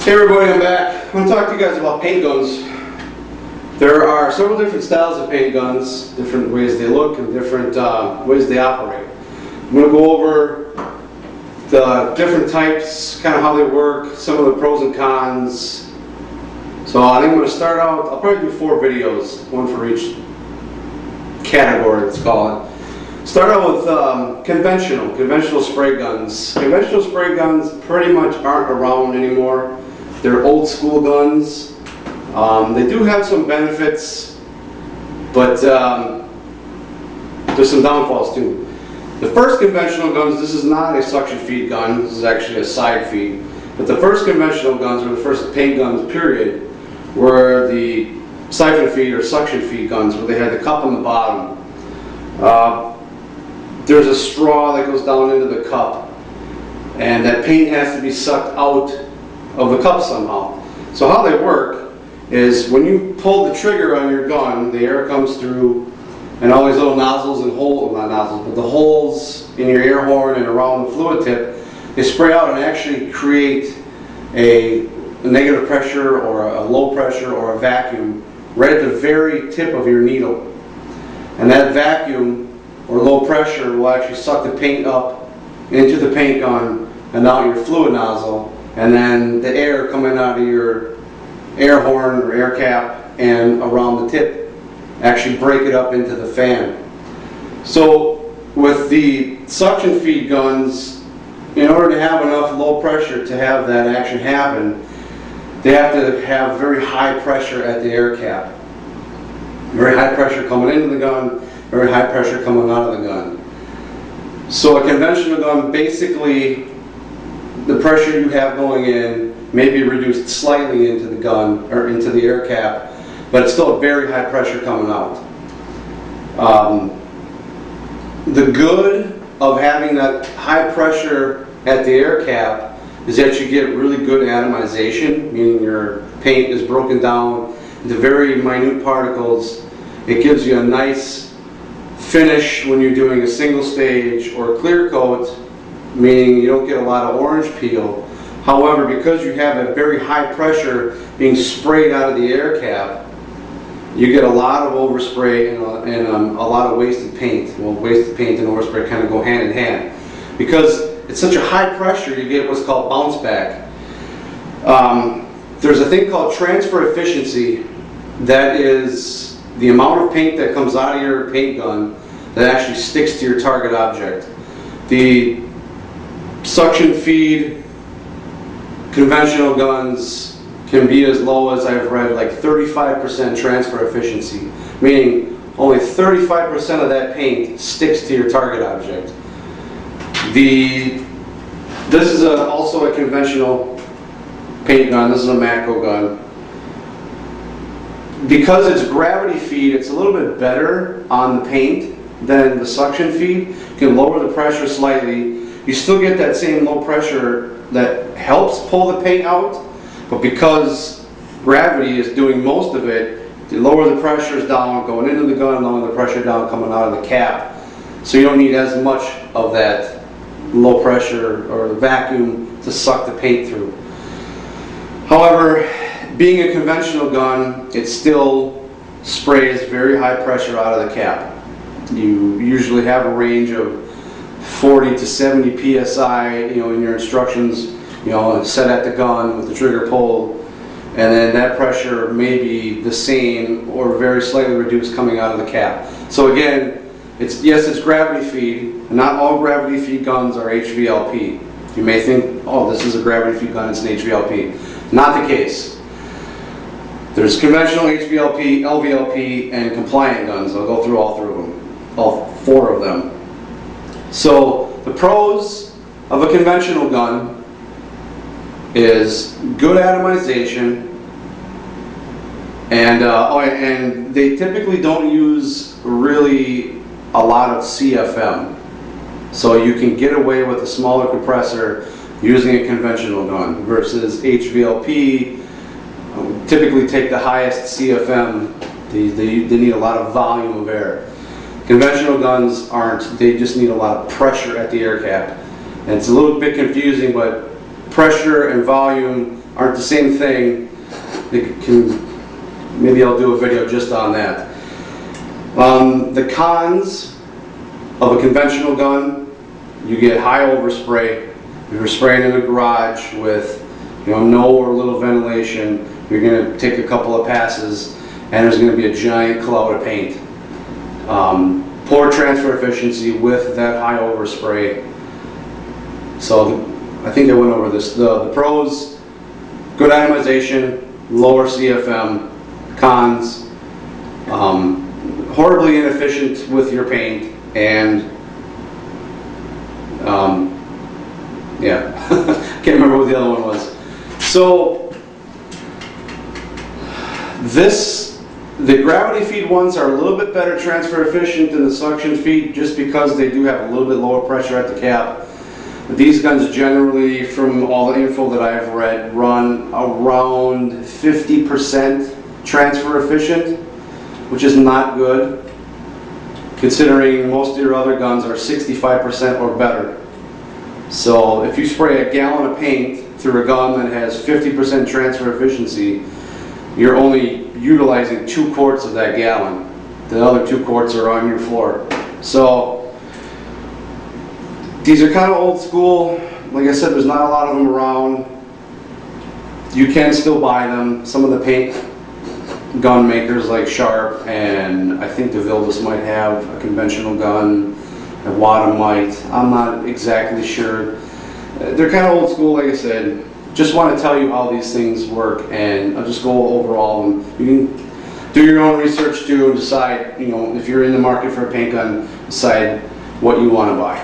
Hey everybody, I'm back. I'm going to talk to you guys about paint guns. There are several different styles of paint guns, different ways they look and different ways they operate. I'm going to go over the different types, kind of how they work, some of the pros and cons. So I think I'm going to start out, I'll probably do 4 videos, one for each category, let's call it. Start out with conventional spray guns. Conventional spray guns pretty much aren't around anymore. They're old school guns. They do have some benefits, but there's some downfalls too. The first conventional guns, this is not a suction feed gun, this is actually a side feed. But the first conventional guns, or the first paint guns period, were the siphon feed or suction feed guns, where they had the cup on the bottom. There's a straw that goes down into the cup, and that paint has to be sucked out of the cup somehow. So how they work is when you pull the trigger on your gun, the air comes through, and all these little nozzles and holes, not nozzles, but the holes in your air horn and around the fluid tip, they spray out and actually create a negative pressure or a low pressure or a vacuum right at the very tip of your needle. And that vacuum or low pressure will actually suck the paint up into the paint gun and out your fluid nozzle, and then the air coming out of your air horn or air cap and around the tip actually break it up into the fan. So with the suction feed guns, in order to have enough low pressure to have that action happen, they have to have very high pressure at the air cap. Very high pressure coming into the gun, very high pressure coming out of the gun. So a conventional gun, basically the pressure you have going in may be reduced slightly into the gun or into the air cap, but it's still a very high pressure coming out. The good of having that high pressure at the air cap is that you get really good atomization, meaning your paint is broken down into very minute particles. It gives you a nice finish when you're doing a single stage or a clear coat, meaning you don't get a lot of orange peel. However, because you have a very high pressure being sprayed out of the air cap, you get a lot of overspray and a lot of wasted paint. Well, wasted paint and overspray kind of go hand in hand. Because it's such a high pressure, you get what's called bounce back. There's a thing called transfer efficiency, that is the amount of paint that comes out of your paint gun that actually sticks to your target object. The suction feed conventional guns can be as low as, I've read, like 35% transfer efficiency, meaning only 35% of that paint sticks to your target object. This is also a conventional paint gun. This is a macro gun. Because it's gravity feed, it's a little bit better on the paint than the suction feed. You can lower the pressure slightly. You still get that same low pressure that helps pull the paint out, but because gravity is doing most of it, you lower the pressures down going into the gun, lowering the pressure down coming out of the cap. So you don't need as much of that low pressure or the vacuum to suck the paint through. However, being a conventional gun, it still sprays very high pressure out of the cap. You usually have a range of 40 to 70 psi, in your instructions, set at the gun with the trigger pulled, and then that pressure may be the same or very slightly reduced coming out of the cap. So again, it's gravity feed, and not all gravity feed guns are HVLP. You may think, oh, this is a gravity feed gun, it's an HVLP. Not the case. There's conventional HVLP, LVLP, and compliant guns. I'll go through all 4 of them. So the pros of a conventional gun is good atomization, and they typically don't use really a lot of CFM. So you can get away with a smaller compressor using a conventional gun versus HVLP. Typically take the highest CFM. They need a lot of volume of air. Conventional guns aren't. They just need a lot of pressure at the air cap. And it's a little bit confusing, but pressure and volume aren't the same thing. Maybe I'll do a video just on that. The cons of a conventional gun: you get high overspray. If you're spraying in a garage with no or little ventilation, you're going to take a couple of passes and there's going to be a giant cloud of paint. Poor transfer efficiency with that high overspray. So I think I went over this. The pros: good atomization, lower CFM. Cons: horribly inefficient with your paint, and yeah, can't remember what the other one was. So the gravity feed ones are a little bit better transfer efficient than the suction feed, just because they do have a little bit lower pressure at the cap. These guns generally, from all the info that I've read, run around 50% transfer efficient, which is not good, considering most of your other guns are 65% or better. So if you spray a gallon of paint through a gun that has 50% transfer efficiency, you're only utilizing 2 quarts of that gallon. The other 2 quarts are on your floor. So these are kind of old school. Like I said, there's not a lot of them around. You can still buy them. Some of the paint gun makers like Sharp, and I think DeVilbiss might have a conventional gun. Wada might. I'm not exactly sure. They're kind of old school, like I said. Just want to tell you how these things work, and I'll just go overall. And you can do your own research too and decide, if you're in the market for a paint gun, decide what you want to buy.